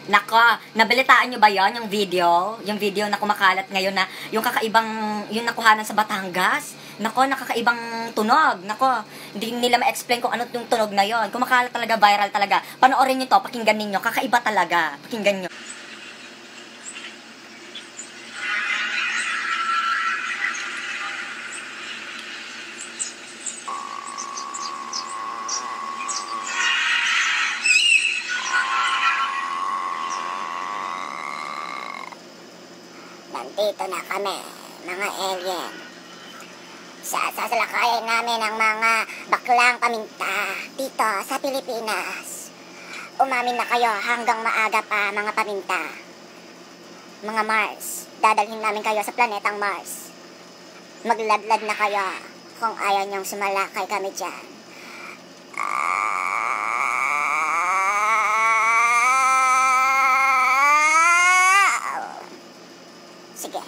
Nako, nabalitaan nyo ba yon yung video? Yung video na kumakalat ngayon na yung kakaibang, yung nakuhanan sa Batangas? Nako, nakakaibang tunog. Nako, hindi nila ma-explain kung ano yung tunog na yon. Kumakalat talaga, viral talaga. Panoorin nyo to, pakinggan ninyo. Kakaiba talaga. Pakinggan nyo. Nandito na kami, mga alien. Sasalakayin namin ang mga baklang paminta dito sa Pilipinas. Umamin na kayo hanggang maaga pa, mga paminta. Mga Mars, dadalhin namin kayo sa planetang Mars. Magladlad na kayo kung ayaw niyong sumalakay kami dyan. Sige.